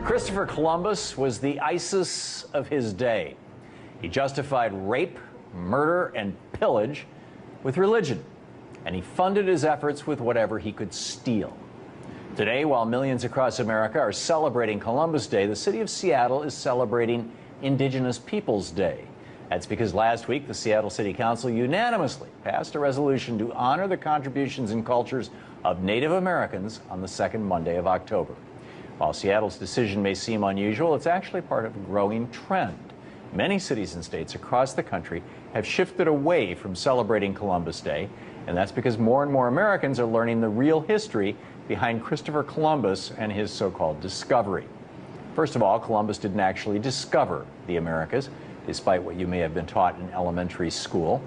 Christopher Columbus was the ISIS of his day. He justified rape, murder, and pillage with religion, and he funded his efforts with whatever he could steal. Today, while millions across America are celebrating Columbus Day, the city of Seattle is celebrating Indigenous Peoples Day. That's because last week the Seattle City Council unanimously passed a resolution to honor the contributions and cultures of Native Americans on the second Monday of October. While Seattle's decision may seem unusual, it's actually part of a growing trend. Many cities and states across the country have shifted away from celebrating Columbus Day, and that's because more and more Americans are learning the real history behind Christopher Columbus and his so-called discovery. First of all, Columbus didn't actually discover the Americas, despite what you may have been taught in elementary school.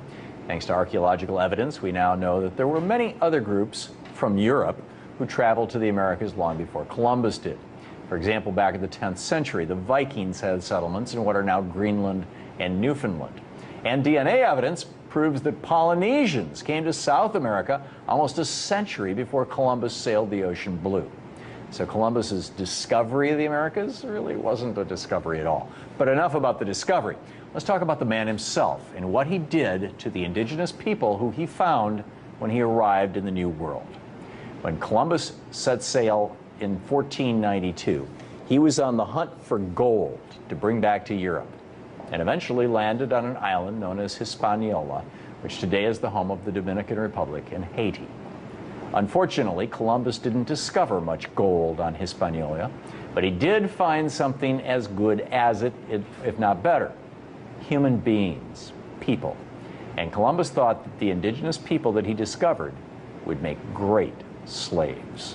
Thanks to archaeological evidence, we now know that there were many other groups from Europe who traveled to the Americas long before Columbus did. For example, back in the 10th century, the Vikings had settlements in what are now Greenland and Newfoundland. And DNA evidence proves that Polynesians came to South America almost a century before Columbus sailed the ocean blue. So Columbus's discovery of the Americas really wasn't a discovery at all. But enough about the discovery. Let's talk about the man himself and what he did to the indigenous people who he found when he arrived in the New World. When Columbus set sail in 1492, he was on the hunt for gold to bring back to Europe, and eventually landed on an island known as Hispaniola, which today is the home of the Dominican Republic and Haiti. Unfortunately, Columbus didn't discover much gold on Hispaniola, but he did find something as good as it, if not better: human beings, people. And Columbus thought that the indigenous people that he discovered would make great slaves.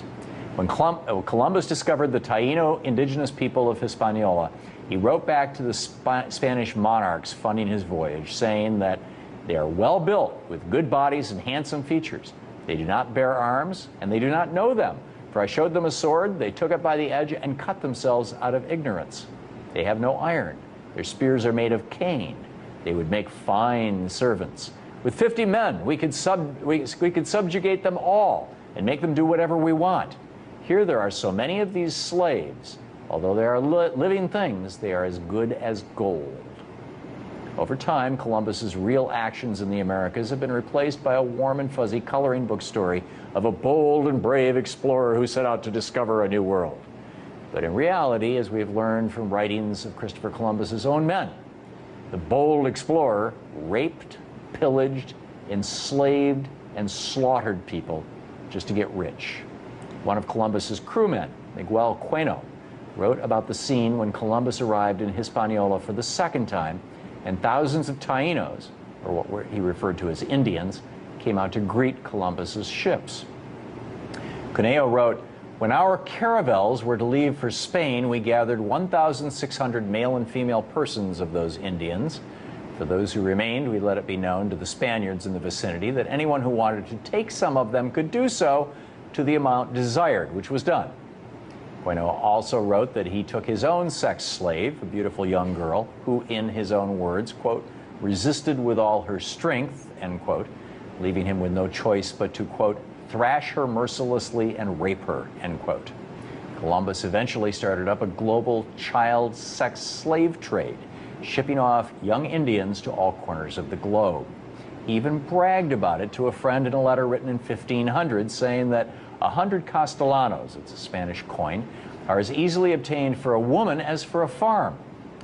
When Columbus discovered the Taino indigenous people of Hispaniola, he wrote back to the Spanish monarchs funding his voyage, saying that they are well built with good bodies and handsome features. They do not bear arms, and they do not know them. For I showed them a sword, they took it by the edge and cut themselves out of ignorance. They have no iron. Their spears are made of cane. They would make fine servants. With 50 men, we could subjugate them all and make them do whatever we want. Here there are so many of these slaves. Although they are living things, they are as good as gold. Over time, Columbus's real actions in the Americas have been replaced by a warm and fuzzy coloring book story of a bold and brave explorer who set out to discover a new world. But in reality, as we have learned from writings of Christopher Columbus's own men, the bold explorer raped, pillaged, enslaved, and slaughtered people just to get rich. One of Columbus's crewmen, Miguel Bueno, wrote about the scene when Columbus arrived in Hispaniola for the second time, and thousands of Tainos, or what he referred to as Indians, came out to greet Columbus's ships. Cuneo wrote, "When our caravels were to leave for Spain, we gathered 1,600 male and female persons of those Indians. For those who remained, we let it be known to the Spaniards in the vicinity that anyone who wanted to take some of them could do so to the amount desired, which was done." Bueno also wrote that he took his own sex slave, a beautiful young girl, who, in his own words, quote, "resisted with all her strength," end quote, leaving him with no choice but to, quote, "thrash her mercilessly and rape her," end quote. Columbus eventually started up a global child sex slave trade, shipping off young Indians to all corners of the globe. He even bragged about it to a friend in a letter written in 1500, saying that 100 castellanos, it's a Spanish coin, are as easily obtained for a woman as for a farm.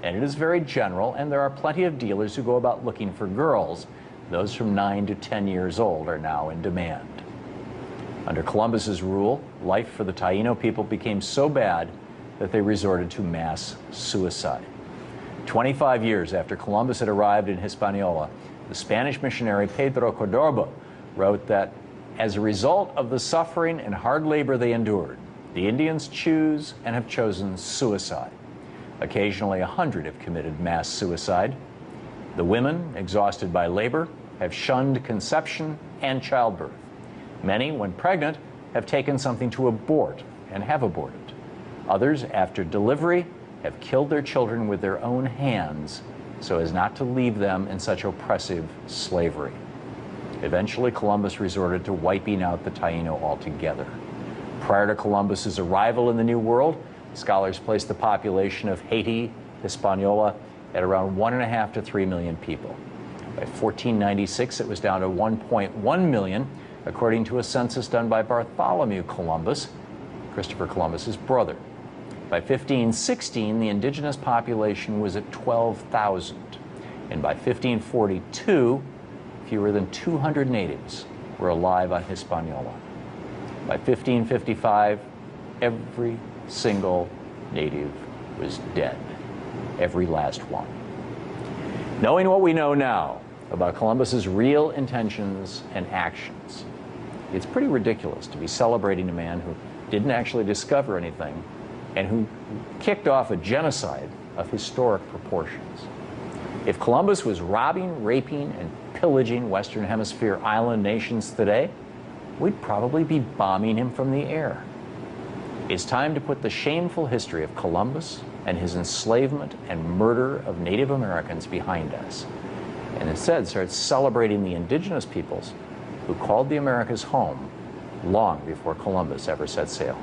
And it is very general, and there are plenty of dealers who go about looking for girls. Those from 9 to 10 years old are now in demand. Under Columbus's rule, life for the Taino people became so bad that they resorted to mass suicide. 25 years after Columbus had arrived in Hispaniola, the Spanish missionary Pedro Cordoba wrote that as a result of the suffering and hard labor they endured, the Indians choose and have chosen suicide. Occasionally, 100 have committed mass suicide. The women, exhausted by labor, have shunned conception and childbirth. Many, when pregnant, have taken something to abort and have aborted. Others, after delivery, have killed their children with their own hands so as not to leave them in such oppressive slavery. Eventually, Columbus resorted to wiping out the Taino altogether. Prior to Columbus's arrival in the New World, Scholars place the population of Haiti, Hispaniola, at around 1.5 to 3 million people. By 1496, it was down to 1.1 million, according to a census done by Bartholomew Columbus, Christopher Columbus's brother. By 1516, the indigenous population was at 12,000. And by 1542, fewer than 200 natives were alive on Hispaniola. By 1555, every single native was dead, every last one. Knowing what we know now about Columbus's real intentions and actions, it's pretty ridiculous to be celebrating a man who didn't actually discover anything and who kicked off a genocide of historic proportions. If Columbus was robbing, raping, and pillaging Western Hemisphere island nations today, we'd probably be bombing him from the air. It's time to put the shameful history of Columbus and his enslavement and murder of Native Americans behind us, and instead start celebrating the indigenous peoples who called the Americas home long before Columbus ever set sail.